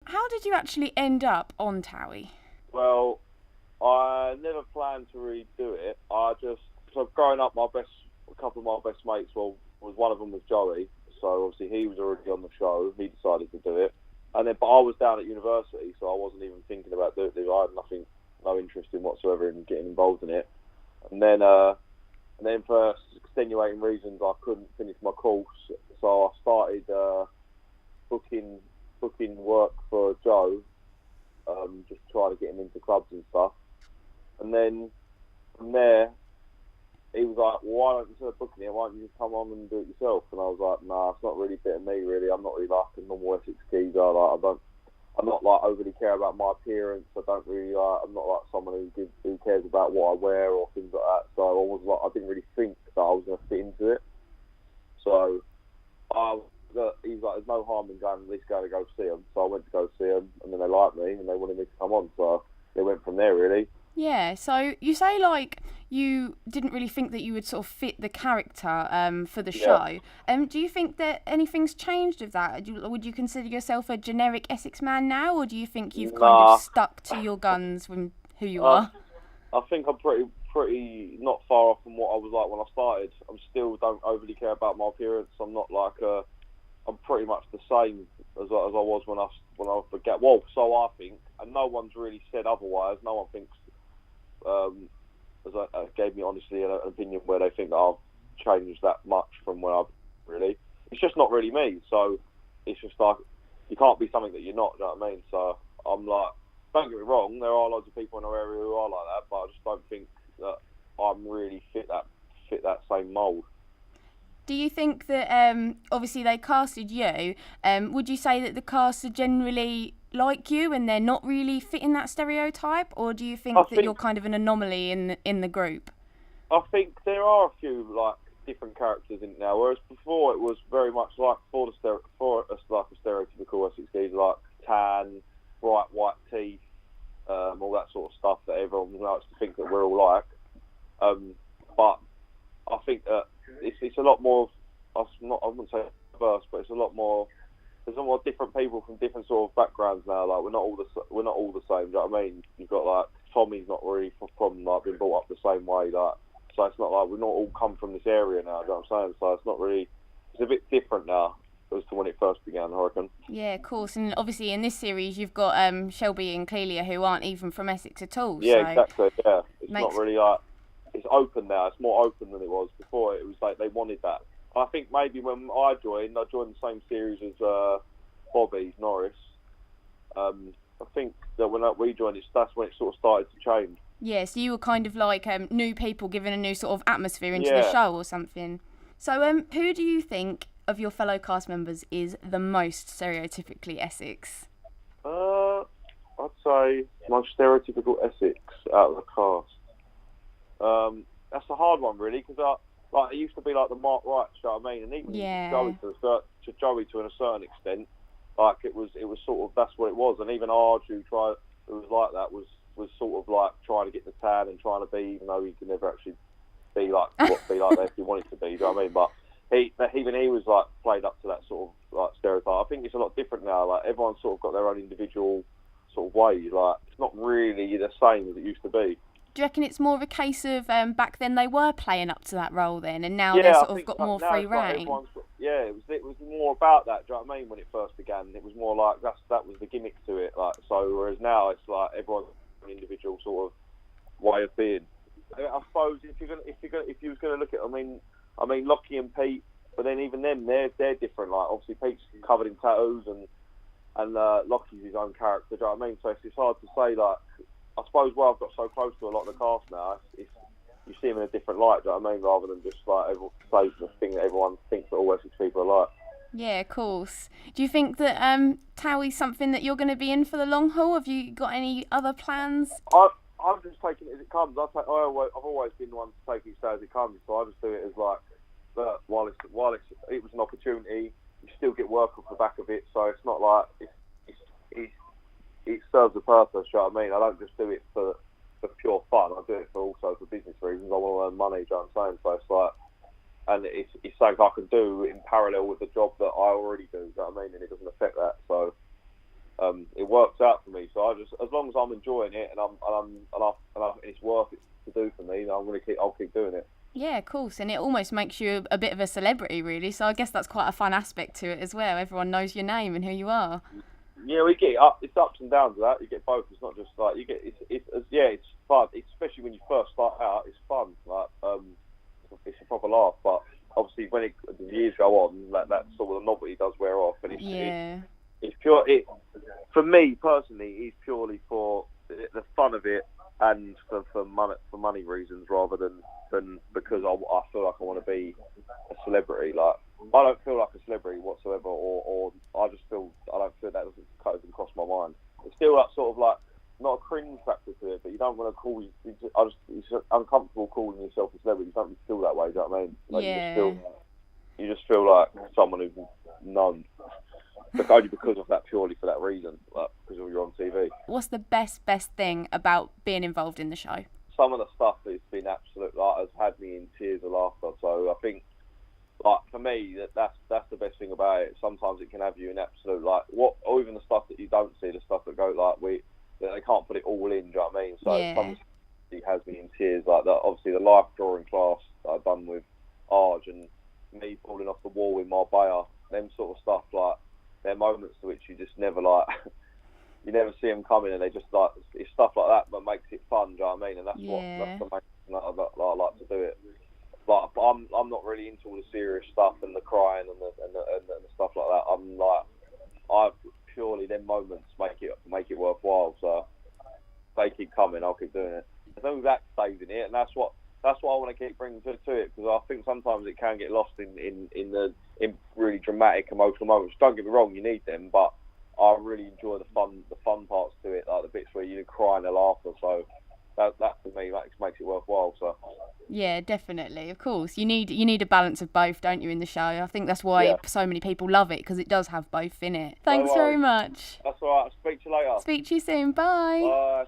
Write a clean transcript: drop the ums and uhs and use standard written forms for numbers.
how did you actually end up on Towie? Well, I never planned to really do it. So growing up, a couple of my best mates, was one of them was Joey. So obviously he was already on the show. He decided to do it. But I was down at university, so I wasn't even thinking about doing it. I had no interest in whatsoever in getting involved in it. And then for extenuating reasons, I couldn't finish my course. So I started booking work for Joe, just trying to get him into clubs and stuff. And then from there, he was like, well, why don't you, instead of booking it, why don't you just come on and do it yourself? And I was like, nah, it's not really a bit of me, really. I'm not really like a normal Essex geezer. I'm not like overly care about my appearance. I'm not like someone who cares about what I wear or things like that. So I didn't really think that I was going to fit into it. So he's like, there's no harm in going, at least going to go see him. So I went to go see him, and then they liked me and they wanted me to come on. So they went from there, really. Yeah, so you say like you didn't really think that you would sort of fit the character for the show. Do you think that anything's changed with that? Would you consider yourself a generic Essex man now, or do you think you've kind of stuck to your guns with who you are? I think I'm pretty not far off from what I was like when I started. I still don't overly care about my appearance. I'm not like I'm pretty much the same as I was when I began. Well, so I think, and no one's really said otherwise. No one thinks. Gave me honestly an opinion where they think that I've changed that much from when I've really. It's just not really me. So it's just like you can't be something that you're not. You know what I mean? So I'm like, don't get me wrong. There are loads of people in our area who are like that, but I just don't think that I'm really fit that same mould. Do you think that obviously they casted you? Would you say that the cast are generally like you and they're not really fitting that stereotype, or do you think you're kind of an anomaly in the group? I think there are a few like different characters in it now, whereas before it was very much like for us like a stereotypical Essex geezer, like tan, bright white teeth, all that sort of stuff that everyone likes to think that we're all like. But I think that it's a lot more. I wouldn't say diverse, but it's a lot more. There's a lot more different people from different sort of backgrounds now. Like we're not all the same. Do you know what I mean? You've got like Tommy's not really from like been brought up the same way. Like so, it's not like we're not all come from this area now. Do you know what I'm saying? So it's not really. It's a bit different now as to when it first began, I reckon. Yeah, of course. And obviously in this series you've got Shelby and Clelia who aren't even from Essex at all. Yeah, so exactly. Yeah, it's not really like. It's open now. It's more open than it was before. It was like they wanted that. I think maybe when I joined the same series as Bobby Norris. I think that when we joined, that's when it sort of started to change. Yeah, so you were kind of like new people giving a new sort of atmosphere into the show or something. So who do you think of your fellow cast members is the most stereotypically Essex? I'd say most stereotypical Essex out of the cast. That's a hard one, really, because it used to be like the Mark Wright, you know what I mean? And even Joey to a certain extent, like it was sort of that's what it was. And even Arj, who was like that, was sort of like trying to get the tan and trying to be, even though he could never actually be like that if he wanted to be. You know what I mean? But even he was like played up to that sort of like stereotype. I think it's a lot different now. Like everyone's sort of got their own individual sort of way. Like it's not really the same as it used to be. Do you reckon it's more of a case of back then they were playing up to that role then, and now they've sort of got more free reign? It was more about that. Do you know what I mean? When it first began, it was more like that was the gimmick to it. Like so, whereas now it's like everyone's got an individual sort of way of being. I suppose if you was going to look at, I mean, Lockie and Pete, but then even them, they're different. Like obviously Pete's covered in tattoos and Lockie's his own character. Do you know what I mean? So it's hard to say like. I suppose where I've got so close to a lot of the cast now, you see them in a different light, do you know what I mean? Rather than just like the thing that everyone thinks that all Essex people are like. Yeah, of course. Do you think that Towie's something that you're going to be in for the long haul? Have you got any other plans? I'm just taking it as it comes. I've always been the one to take each day as it comes, so I just do it as like, while it was an opportunity, you still get work off the back of it, so it's not like it serves a purpose, you know what I mean? I don't just do it for pure fun. I do it also for business reasons. I want to earn money, do you know what I'm saying? So it's like, and it's something I can do in parallel with the job that I already do, do you know what I mean? And it doesn't affect that. So it works out for me. So I just, as long as I'm enjoying it and it's worth it to do for me, I'll keep doing it. Yeah, of course, and it almost makes you a bit of a celebrity, really. So I guess that's quite a fun aspect to it as well. Everyone knows your name and who you are. Yeah, it's ups and downs of that. You get both. It's not just like it's fun. Especially when you first start out, it's fun. Like it's a proper laugh. But obviously, when the years go on, that sort of novelty does wear off, and it's pure. For me personally, it's purely for the fun of it and for money reasons rather than because I feel like I want to be a celebrity. Like I don't feel like a celebrity whatsoever, or I don't feel that doesn't even cross my mind. It's still that sort of like not a cringe factor to it, but you don't want to call it's uncomfortable calling yourself a celebrity. You don't really feel that way. Do you know what I mean? Like, you just feel like someone who's known. But only because of that, purely for that reason, like because you're on TV. What's the best thing about being involved in the show? Some of the stuff has been absolute, has had me in tears of laughter. So I think, like for me, that's the best thing about it. Sometimes it can have you in absolute or even the stuff that you don't see, the stuff that go that they can't put it all in. Do you know what I mean? So sometimes it has me in tears. Like that, obviously the life drawing class that I've done with Arj and me falling off the wall with Marbella, them sort of stuff like. They're moments to which you just never you never see them coming, and they just it's stuff like that that makes it fun. Do you know what I mean? And that's the main thing that I like to do it. But I'm not really into all the serious stuff and the crying and the stuff like that. I'm like, I purely them moments make it worthwhile. So if they keep coming, I'll keep doing it. As long as that stays in it, and that's what I want to keep bringing to it, because I think sometimes it can get lost in really dramatic, emotional moments. Don't get me wrong, you need them, but I really enjoy the fun parts to it, like the bits where you cry and laughter. So that for me makes it worthwhile. So yeah, definitely, of course, you need a balance of both, don't you, in the show? I think that's why so many people love it, because it does have both in it. Thanks very much. That's all right. I'll speak to you later. Speak to you soon. Bye. Bye.